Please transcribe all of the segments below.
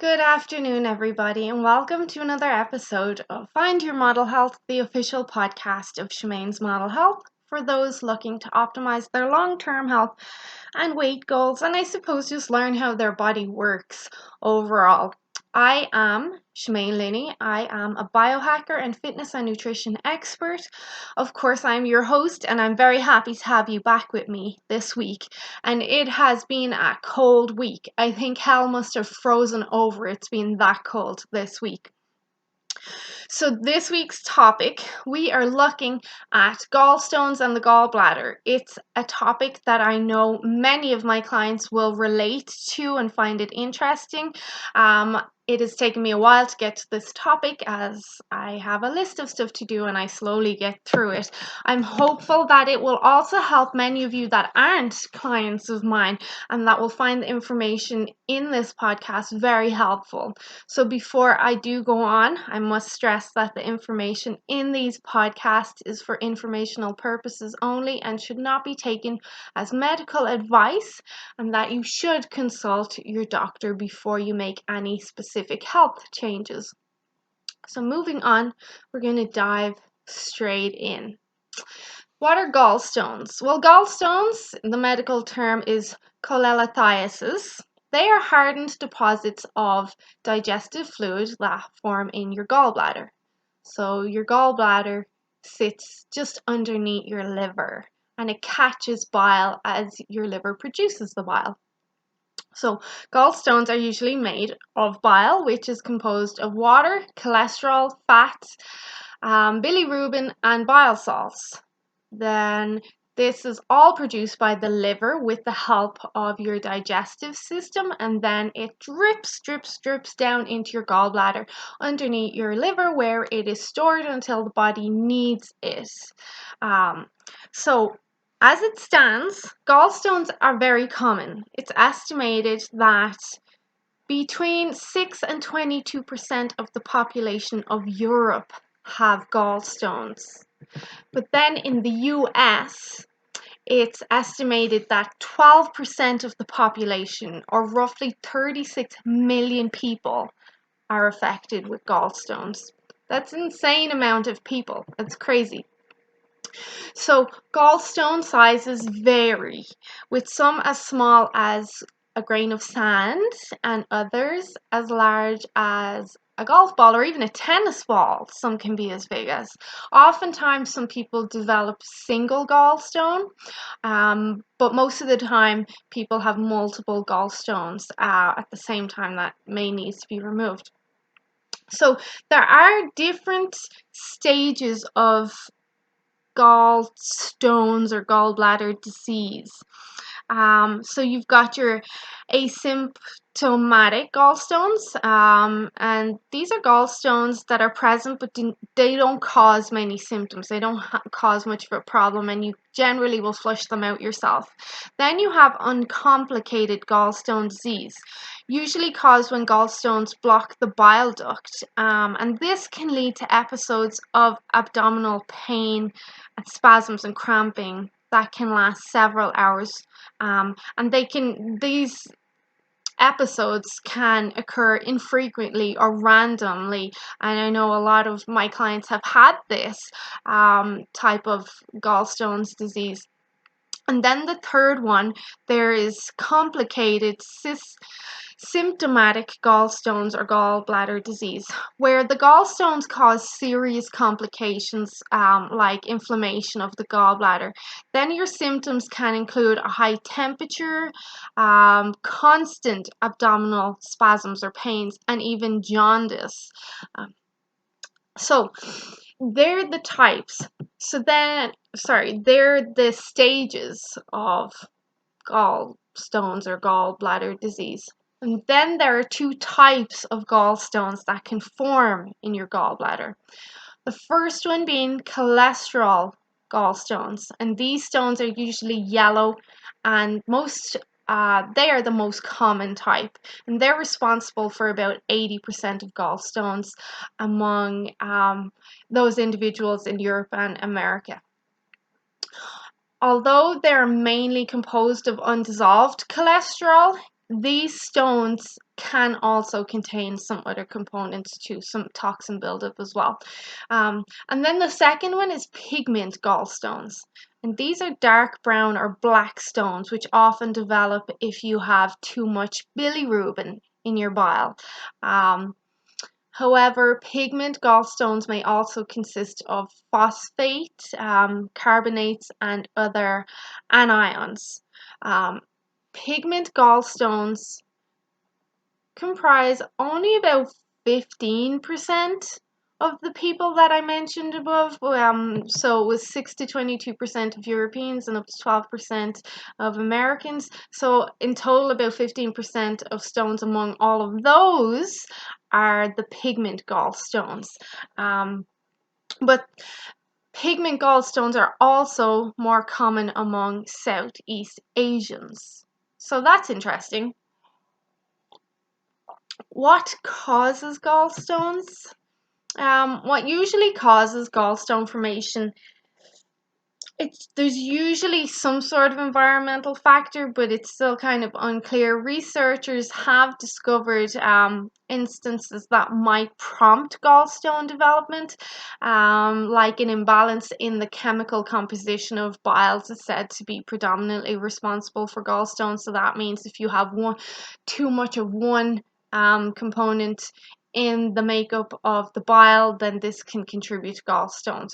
Good afternoon, everybody, and welcome to another episode of Find Your Model Health, the official podcast of Shemaine's Model Health for those looking to optimize their long-term health and weight goals, and I suppose just learn how their body works overall. I am Shemaine Linney. I am a biohacker and fitness and nutrition expert. Of course, I'm your host, and I'm very happy to have you back with me this week. And it has been a cold week. I think hell must have frozen over. It's been that cold this week. So this week's topic, we are looking at gallstones and the gallbladder. It's a topic that I know many of my clients will relate to and find it interesting. It has taken me a while to get to this topic as I have a list of stuff to do and I slowly get through it. I'm hopeful that it will also help many of you that aren't clients of mine and that will find the information in this podcast very helpful. So before I do go on, I must stress that the information in these podcasts is for informational purposes only and should not be taken as medical advice, and that you should consult your doctor before you make any specific health changes. So moving on, we're going to dive straight in. What are gallstones? Well, gallstones, the medical term is cholelithiasis. They are hardened deposits of digestive fluid that form in your gallbladder. So your gallbladder sits just underneath your liver and it catches bile as your liver produces the bile. So gallstones are usually made of bile, which is composed of water, cholesterol, fats, bilirubin, and bile salts. Then this is all produced by the liver with the help of your digestive system, and then it drips down into your gallbladder underneath your liver where it is stored until the body needs it. So as it stands, gallstones are very common. It's estimated that between 6 and 22% of the population of Europe have gallstones. But then in the US, it's estimated that 12% of the population, or roughly 36 million people, are affected with gallstones. That's an insane amount of people. That's crazy. So gallstone sizes vary, with some as small as a grain of sand and others as large as a golf ball or even a tennis ball. Some can be as big as. Oftentimes some people develop single gallstone, but most of the time people have multiple gallstones at the same time that may need to be removed. So there are different stages of gallstones or gallbladder disease. So you've got your asymptomatic gallstones, and these are gallstones that are present, but they don't cause many symptoms. They don't cause much of a problem, and you generally will flush them out yourself. Then you have uncomplicated gallstone disease, usually caused when gallstones block the bile duct, and this can lead to episodes of abdominal pain and spasms and cramping that can last several hours, and these episodes can occur infrequently or randomly, and I know a lot of my clients have had this type of gallstones disease. And then the third one, there is complicated symptomatic gallstones or gallbladder disease, where the gallstones cause serious complications like inflammation of the gallbladder. Then your symptoms can include a high temperature, constant abdominal spasms or pains, and even jaundice. So they're the types. They're the stages of gallstones or gallbladder disease. And then there are two types of gallstones that can form in your gallbladder. The first one being cholesterol gallstones, and these stones are usually yellow, and they are the most common type, and they're responsible for about 80% of gallstones among those individuals in Europe and America. Although they're mainly composed of undissolved cholesterol, these stones can also contain some other components too, some toxin buildup as well. And then the second one is pigment gallstones. And these are dark brown or black stones, which often develop if you have too much bilirubin in your bile. However, pigment gallstones may also consist of phosphate, carbonates, and other anions. Pigment gallstones comprise only about 15% of the people that I mentioned above. So it was 6 to 22% of Europeans and up to 12% of Americans. So in total, about 15% of stones among all of those are the pigment gallstones. But pigment gallstones are also more common among Southeast Asians. So that's interesting. What causes gallstones? What usually causes gallstone formation, there's usually some sort of environmental factor, but it's still kind of unclear. Researchers have discovered instances that might prompt gallstone development, like an imbalance in the chemical composition of biles is said to be predominantly responsible for gallstones. So that means if you have too much of one component in the makeup of the bile, then this can contribute to gallstones.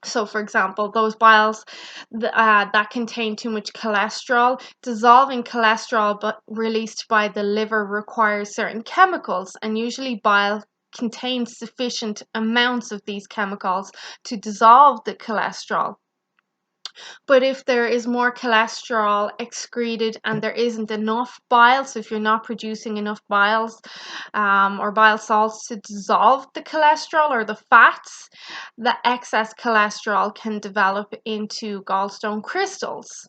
So, for example, those biles that contain too much cholesterol, dissolving cholesterol but released by the liver requires certain chemicals, and usually bile contains sufficient amounts of these chemicals to dissolve the cholesterol. But if there is more cholesterol excreted and there isn't enough bile, so if you're not producing enough biles or bile salts to dissolve the cholesterol or the fats, the excess cholesterol can develop into gallstone crystals.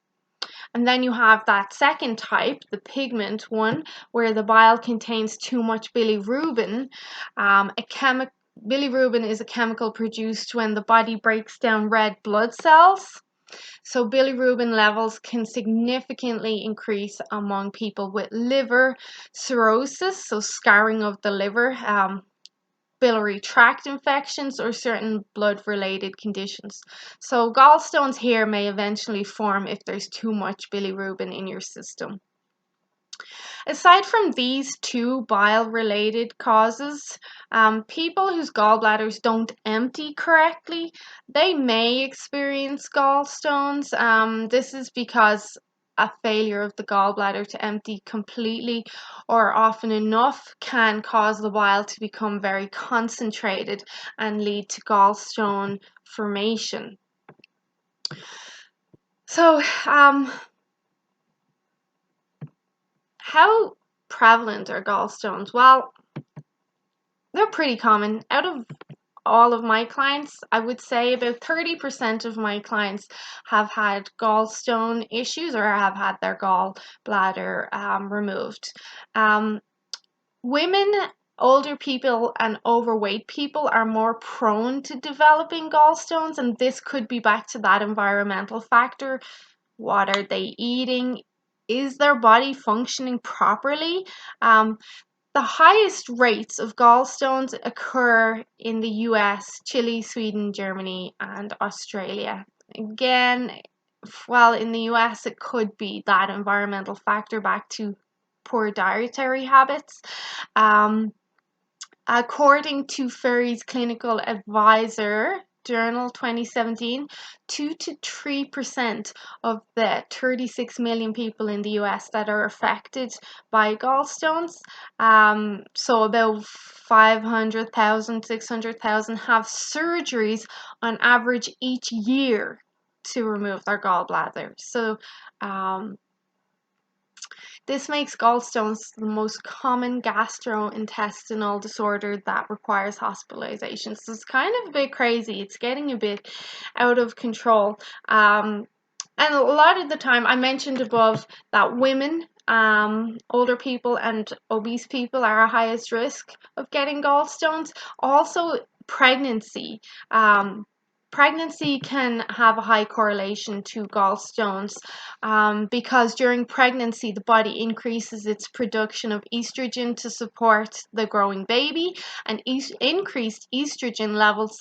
And then you have that second type, the pigment one, where the bile contains too much bilirubin. Bilirubin is a chemical produced when the body breaks down red blood cells. So bilirubin levels can significantly increase among people with liver cirrhosis, so scarring of the liver, biliary tract infections, or certain blood-related conditions. So gallstones here may eventually form if there's too much bilirubin in your system. Aside from these two bile-related causes, people whose gallbladders don't empty correctly, they may experience gallstones. This is because a failure of the gallbladder to empty completely or often enough can cause the bile to become very concentrated and lead to gallstone formation. So, how prevalent are gallstones? Well, they're pretty common. Out of all of my clients, I would say about 30% of my clients have had gallstone issues or have had their gallbladder removed. Women, older people, and overweight people are more prone to developing gallstones, and this could be back to that environmental factor. What are they eating? Is their body functioning properly? The highest rates of gallstones occur in the US, Chile, Sweden, Germany, and Australia. Again, well, in the US, it could be that environmental factor back to poor dietary habits. According to Ferry's clinical advisor, Journal 2017, 2 to 3% of the 36 million people in the US that are affected by gallstones, so about 500,000, 600,000 have surgeries on average each year to remove their gallbladder. So, this makes gallstones the most common gastrointestinal disorder that requires hospitalization. So it's kind of a bit crazy. It's getting a bit out of control. And a lot of the time, I mentioned above that women, older people, and obese people are at highest risk of getting gallstones. Also, pregnancy. pregnancy can have a high correlation to gallstones because during pregnancy the body increases its production of estrogen to support the growing baby, and increased estrogen levels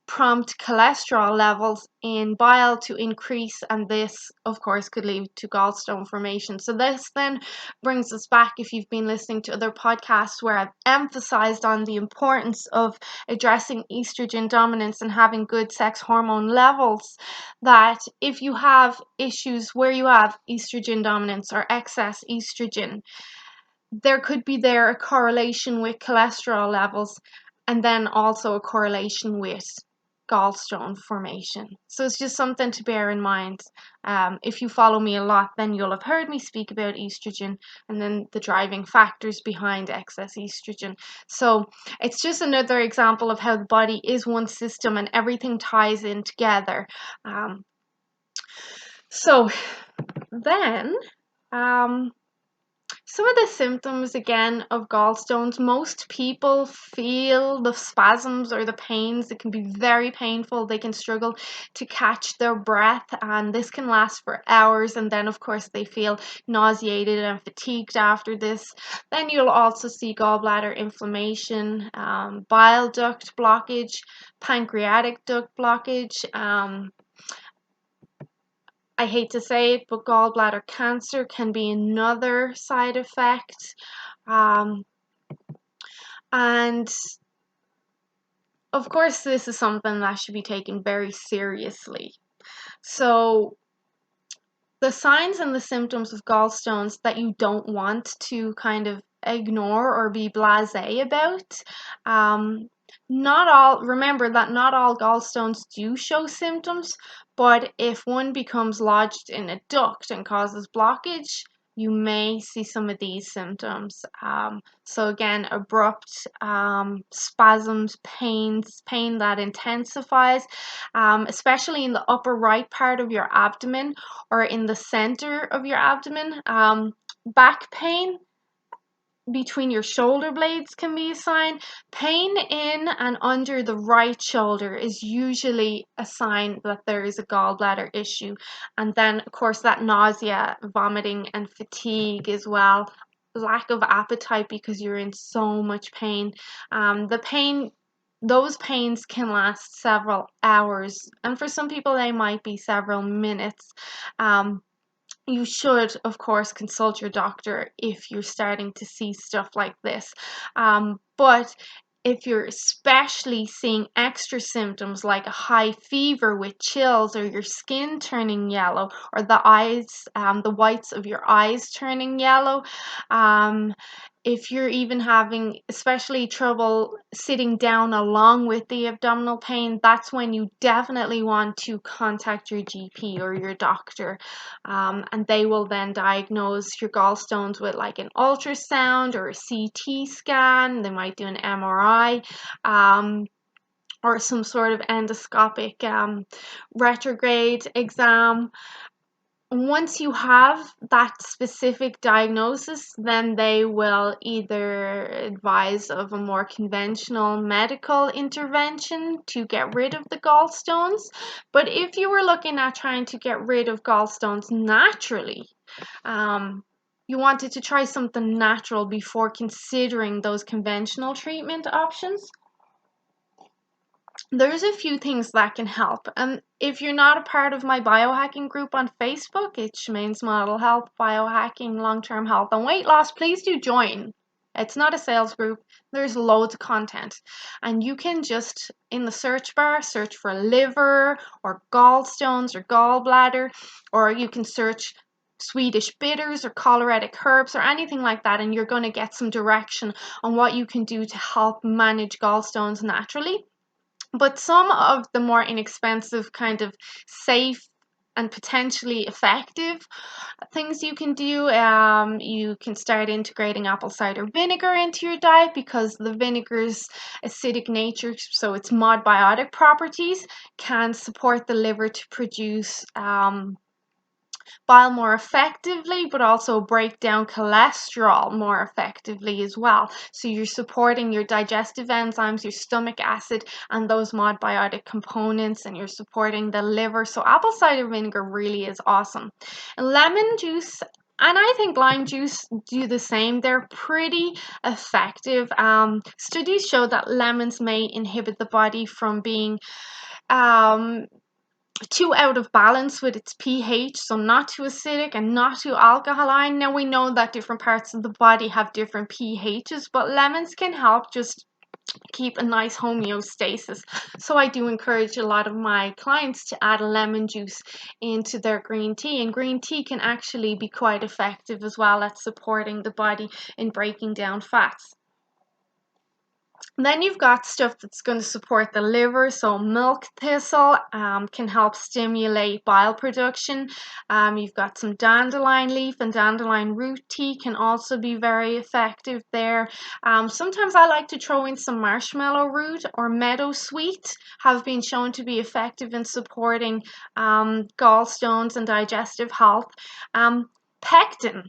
prompt cholesterol levels in bile to increase, and this of course could lead to gallstone formation. So this then brings us back, if you've been listening to other podcasts where I've emphasized on the importance of addressing estrogen dominance and having good sex hormone levels, that if you have issues where you have estrogen dominance or excess estrogen, there could be a correlation with cholesterol levels, and then also a correlation with gallstone formation. So it's just something to bear in mind. If you follow me a lot, then you'll have heard me speak about estrogen and then the driving factors behind excess estrogen. So it's just another example of how the body is one system and everything ties in together. So then, some of the symptoms again of gallstones, most people feel the spasms or the pains. It can be very painful. They can struggle to catch their breath, and this can last for hours. And then, of course, they feel nauseated and fatigued after this. Then you'll also see gallbladder inflammation, bile duct blockage, pancreatic duct blockage. I hate to say it, but gallbladder cancer can be another side effect. Um, and of course, this is something that should be taken very seriously. So, the signs and the symptoms of gallstones that you don't want to kind of ignore or be blasé about. Remember that not all gallstones do show symptoms, but if one becomes lodged in a duct and causes blockage, you may see some of these symptoms. So again, abrupt spasms, pain that intensifies, especially in the upper right part of your abdomen or in the center of your abdomen. Back pain between your shoulder blades can be a sign. Pain in and under the right shoulder is usually a sign that there is a gallbladder issue. And then, of course, that nausea, vomiting, and fatigue as well. Lack of appetite because you're in so much pain. Those pains can last several hours, and for some people, they might be several minutes. You should, of course, consult your doctor if you're starting to see stuff like this. But if you're especially seeing extra symptoms like a high fever with chills, or your skin turning yellow, or the whites of your eyes turning yellow, if you're even having especially trouble sitting down along with the abdominal pain, that's when you definitely want to contact your GP or your doctor. And they will then diagnose your gallstones with like an ultrasound or a CT scan. They might do an MRI. Or some sort of endoscopic retrograde exam. Once you have that specific diagnosis, then they will either advise of a more conventional medical intervention to get rid of the gallstones. But if you were looking at trying to get rid of gallstones naturally, you wanted to try something natural before considering those conventional treatment options, there's a few things that can help. And if you're not a part of my biohacking group on Facebook, it's Shemaine's Model Health, Biohacking, Long-Term Health and Weight Loss, please do join. It's not a sales group. There's loads of content. And you can just, in the search bar, search for liver or gallstones or gallbladder, or you can search Swedish bitters or choleritic herbs or anything like that, and you're going to get some direction on what you can do to help manage gallstones naturally. But some of the more inexpensive, kind of safe and potentially effective things you can do, you can start integrating apple cider vinegar into your diet, because the vinegar's acidic nature, so its modbiotic properties, can support the liver to produce bile more effectively, but also break down cholesterol more effectively as well. So you're supporting your digestive enzymes, your stomach acid, and those modbiotic components, and you're supporting the liver. So apple cider vinegar really is awesome. And lemon juice, and I think lime juice do the same. They're pretty effective. Studies show that lemons may inhibit the body from being um, too out of balance with its pH, so not too acidic and not too alkaline. Now we know that different parts of the body have different pHs, but lemons can help just keep a nice homeostasis. So I do encourage a lot of my clients to add lemon juice into their green tea, and green tea can actually be quite effective as well at supporting the body in breaking down fats. Then you've got stuff that's going to support the liver. So milk thistle can help stimulate bile production. You've got some dandelion leaf, and dandelion root tea can also be very effective there. Sometimes I like to throw in some marshmallow root or meadowsweet, have been shown to be effective in supporting gallstones and digestive health. Pectin,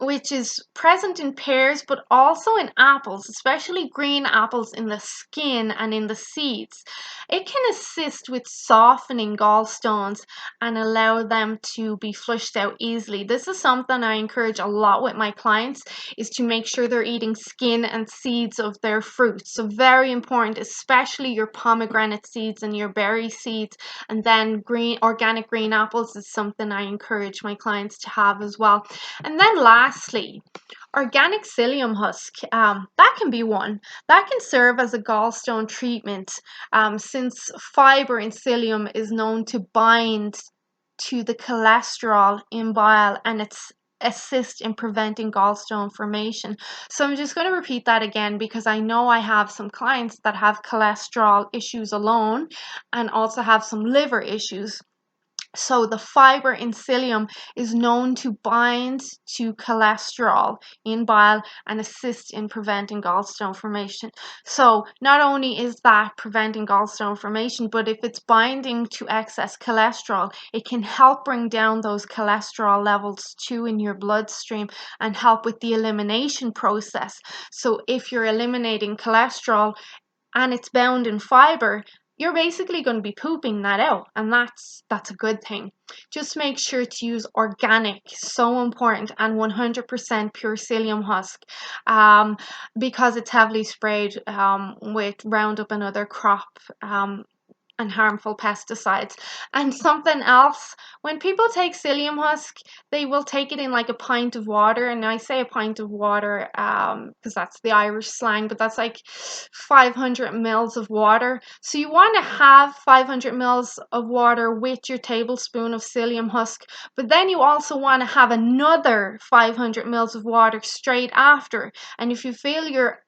which is present in pears but also in apples, especially green apples, in the skin and in the seeds. It can assist with softening gallstones and allow them to be flushed out easily. This is something I encourage a lot with my clients, is to make sure they're eating skin and seeds of their fruits. So very important, especially your pomegranate seeds and your berry seeds. And then organic green apples is something I encourage my clients to have as well. And then lastly, organic psyllium husk. That can be one. That can serve as a gallstone treatment, since fiber in psyllium is known to bind to the cholesterol in bile, and it's assist in preventing gallstone formation. So I'm just going to repeat that again, because I know I have some clients that have cholesterol issues alone and also have some liver issues. So the fiber in psyllium is known to bind to cholesterol in bile and assist in preventing gallstone formation. So not only is that preventing gallstone formation, but if it's binding to excess cholesterol, it can help bring down those cholesterol levels too in your bloodstream and help with the elimination process. So if you're eliminating cholesterol and it's bound in fiber, you're basically going to be pooping that out, and that's a good thing. Just make sure to use organic, so important, and 100% pure psyllium husk, because it's heavily sprayed with Roundup and other crop and harmful pesticides. And something else, when people take psyllium husk, they will take it in like a pint of water, and I say a pint of water because that's the Irish slang, but that's like 500 mils of water. So you want to have 500 mils of water with your tablespoon of psyllium husk, but then you also want to have another 500 mils of water straight after. And if you feel you're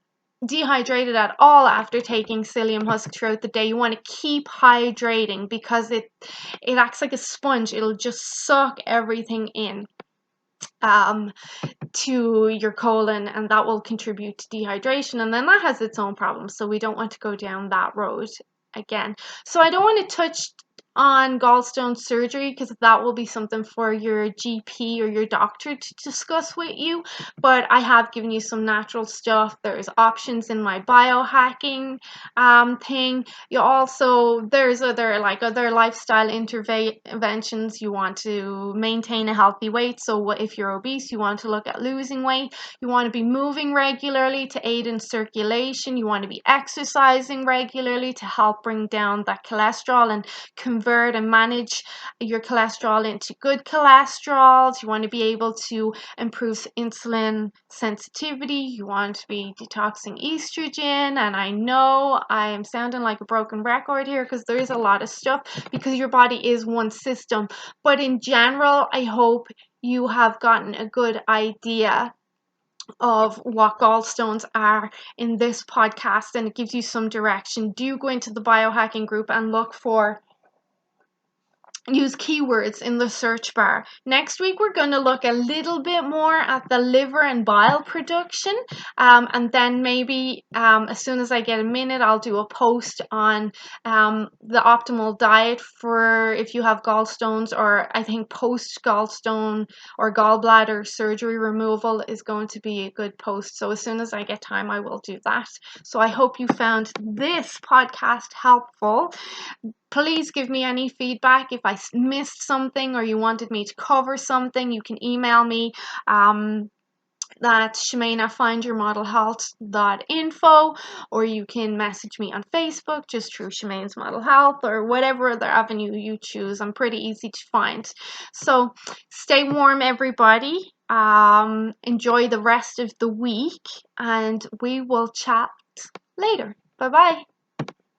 dehydrated at all after taking psyllium husk throughout the day, you want to keep hydrating, because it acts like a sponge. It'll just suck everything in to your colon, and that will contribute to dehydration, and then that has its own problems. So we don't want to go down that road again. So I don't want to touch on gallstone surgery, because that will be something for your GP or your doctor to discuss with you, but I have given you some natural stuff. There's options in my biohacking thing. You also, there's other lifestyle interventions. You want to maintain a healthy weight, so if you're obese, you want to look at losing weight. You want to be moving regularly to aid in circulation. You want to be exercising regularly to help bring down that cholesterol and convert and manage your cholesterol into good cholesterols. You want to be able to improve insulin sensitivity. You want to be detoxing estrogen. And I know I am sounding like a broken record here, because there is a lot of stuff, because your body is one system. But in general, I hope you have gotten a good idea of what gallstones are in this podcast, and it gives you some direction. Do go into the biohacking group and look for use keywords in the search bar. Next week, we're going to look a little bit more at the liver and bile production. And then maybe as soon as I get a minute, I'll do a post on the optimal diet for if you have gallstones, or I think post gallstone or gallbladder surgery removal is going to be a good post. So as soon as I get time, I will do that. So I hope you found this podcast helpful. Please give me any feedback. If I missed something or you wanted me to cover something, you can email me. That's Shemaine at findyourmodelhealth.info, or you can message me on Facebook just through Shemaine's Model Health, or whatever other avenue you choose. I'm pretty easy to find. So stay warm, everybody. Enjoy the rest of the week, and we will chat later. Bye bye.